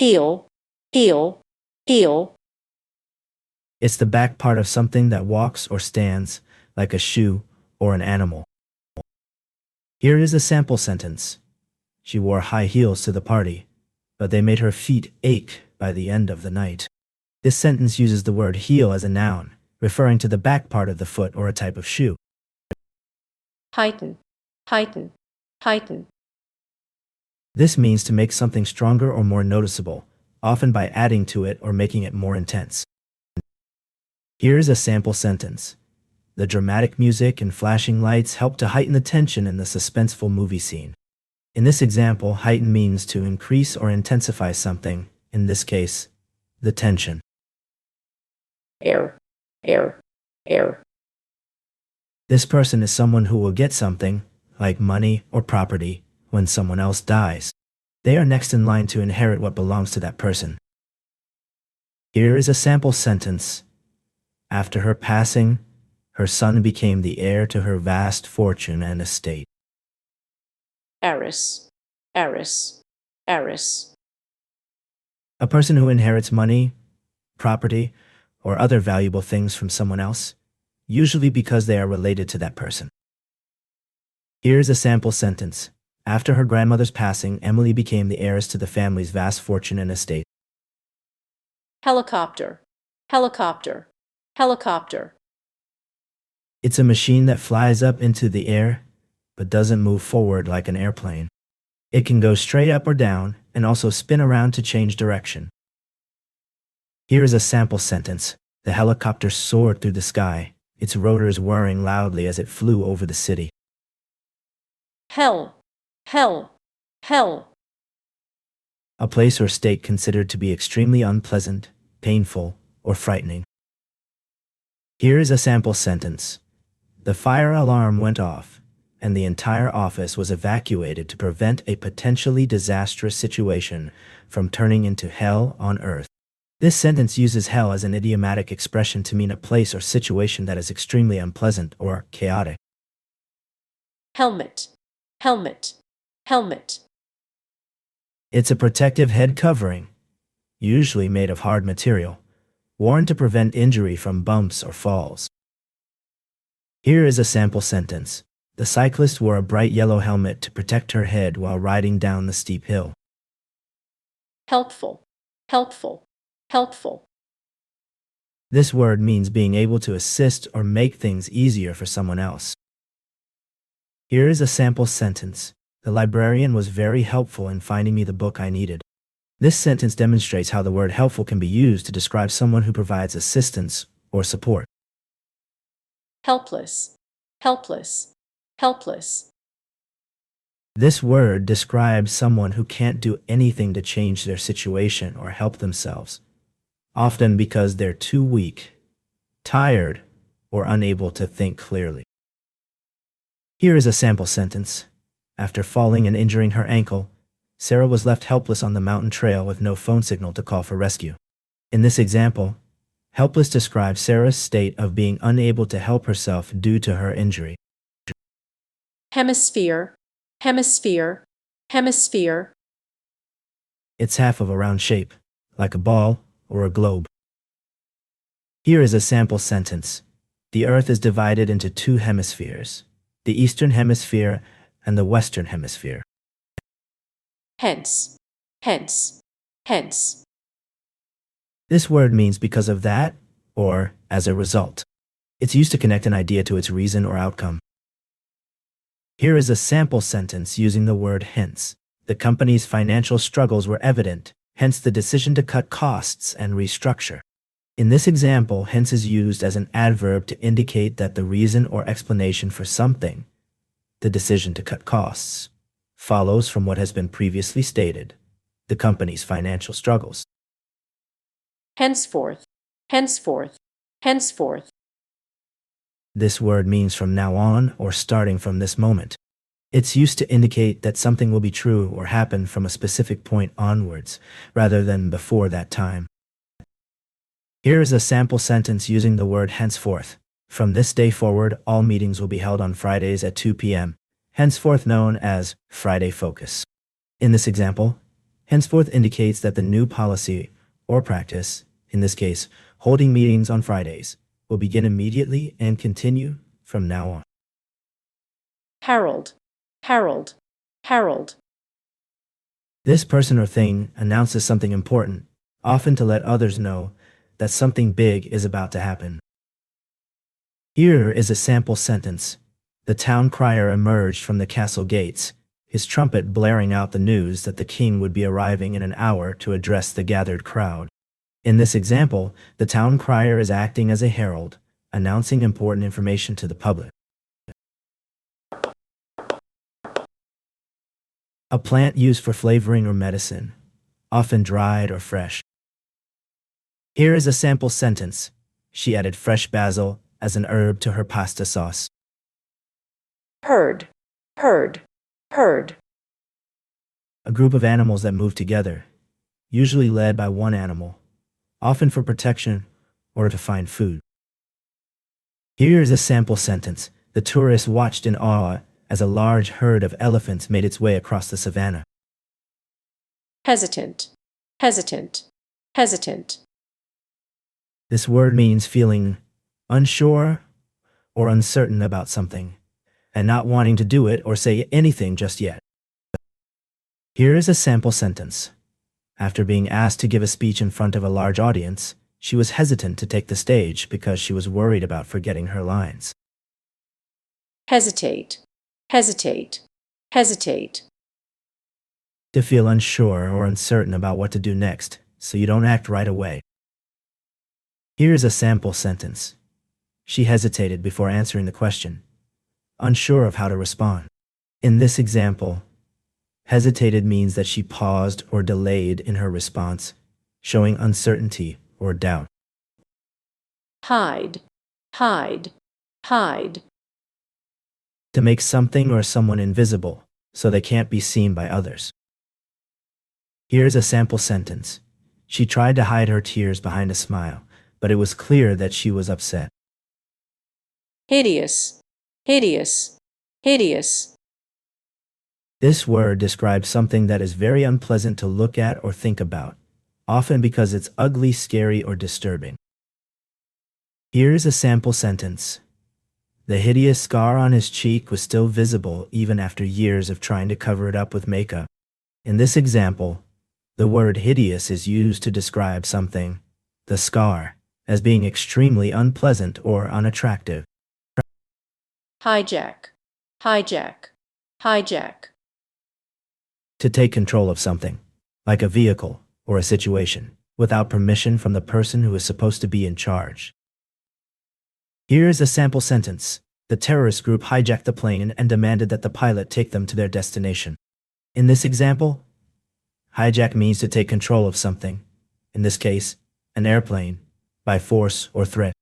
heel, heel, heel. It's the back part of something that walks or stands, like a shoe or an animal. Here is a sample sentence. She wore high heels to the party, but they made her feet ache by the end of the night. This sentence uses the word heel as a noun, referring to the back part of the foot or a type of shoe. Heighten, heighten, heighten. This means to make something stronger or more noticeable, often by adding to it or making it more intense. Here is a sample sentence. The dramatic music and flashing lights help to heighten the tension in the suspenseful movie scene. In this example, heighten means to increase or intensify something, in this case, the tension. Heir, heir, heir. This person is someone who will get something, like money or property, when someone else dies. They are next in line to inherit what belongs to that person. Here is a sample sentence. After her passing, her son became the heir to her vast fortune and estate. Heiress, heiress, heiress. A person who inherits money, property, or other valuable things from someone else, usually because they are related to that person. Here's a sample sentence. After her grandmother's passing, Emily became the heiress to the family's vast fortune and estate. Helicopter, helicopter, helicopter. It's a machine that flies up into the air, but doesn't move forward like an airplane. It can go straight up or down, and also spin around to change direction. Here is a sample sentence. The helicopter soared through the sky, its rotors whirring loudly as it flew over the city. Hell, hell, hell. A place or state considered to be extremely unpleasant, painful, or frightening. Here is a sample sentence. The fire alarm went off, and the entire office was evacuated to prevent a potentially disastrous situation from turning into hell on earth. This sentence uses hell as an idiomatic expression to mean a place or situation that is extremely unpleasant or chaotic. Helmet, helmet, helmet. It's a protective head covering, usually made of hard material, worn to prevent injury from bumps or falls. Here is a sample sentence. The cyclist wore a bright yellow helmet to protect her head while riding down the steep hill. Helpful, helpful, helpful. This word means being able to assist or make things easier for someone else. Here is a sample sentence. The librarian was very helpful in finding me the book I needed. This sentence demonstrates how the word helpful can be used to describe someone who provides assistance or support. Helpless, helpless, helpless. This word describes someone who can't do anything to change their situation or help themselves, often because they're too weak, tired, or unable to think clearly. Here is a sample sentence. After falling and injuring her ankle, Sarah was left helpless on the mountain trail with no phone signal to call for rescue. In this example, helpless describes Sarah's state of being unable to help herself due to her injury. Hemisphere, hemisphere, hemisphere. It's half of a round shape, like a ball or a globe. Here is a sample sentence. The Earth is divided into two hemispheres, the Eastern Hemisphere and the Western Hemisphere. Hence, hence, hence. This word means because of that, or as a result. It's used to connect an idea to its reason or outcome. Here is a sample sentence using the word hence. The company's financial struggles were evident, hence the decision to cut costs and restructure. In this example, hence is used as an adverb to indicate that the reason or explanation for something, the decision to cut costs, follows from what has been previously stated, the company's financial struggles. Henceforth, henceforth, henceforth. This word means from now on or starting from this moment. It's used to indicate that something will be true or happen from a specific point onwards, rather than before that time. Here is a sample sentence using the word henceforth. From this day forward, all meetings will be held on Fridays at 2 p.m., henceforth known as Friday Focus. In this example, Henceforth indicates that the new policy or practice, in this case, holding meetings on Fridays, will begin immediately and continue from now on. Herald, herald, herald. This person or thing announces something important, often to let others know that something big is about to happen. Here is a sample sentence. The town crier emerged from the castle gates, his trumpet blaring out the news that the king would be arriving in an hour to address the gathered crowd. In this example, the town crier is acting as a herald, announcing important information to the public. A plant used for flavoring or medicine, often dried or fresh. Here is a sample sentence. She added fresh basil as an herb to her pasta sauce. Herd, herd, herd. A group of animals that move together, usually led by one animal, often for protection or to find food. Here is a sample sentence. The tourists watched in awe as a large herd of elephants made its way across the savannah. Hesitant, hesitant, hesitant. This word means feeling unsure or uncertain about something, and not wanting to do it or say anything just yet. Here is a sample sentence. After being asked to give a speech in front of a large audience, she was hesitant to take the stage because she was worried about forgetting her lines. Hesitate, hesitate, hesitate. To feel unsure or uncertain about what to do next, so you don't act right away. Here is a sample sentence. She hesitated before answering the question, unsure of how to respond. In this example, hesitated means that she paused or delayed in her response, showing uncertainty or doubt. Hide, hide, hide. To make something or someone invisible so they can't be seen by others. Here's a sample sentence. She tried to hide her tears behind a smile, but it was clear that she was upset. Hideous, hideous, hideous. This word describes something that is very unpleasant to look at or think about, often because it's ugly, scary, or disturbing. Here's a sample sentence. The hideous scar on his cheek was still visible even after years of trying to cover it up with makeup. In this example, the word hideous is used to describe something, the scar, as being extremely unpleasant or unattractive. Hijack, hijack, hijack. To take control of something, like a vehicle or a situation, without permission from the person who is supposed to be in charge. Here's a sample sentence. The terrorist group hijacked the plane and demanded that the pilot take them to their destination. In this example, hijack means to take control of something, in this case, an airplane, by force or threat.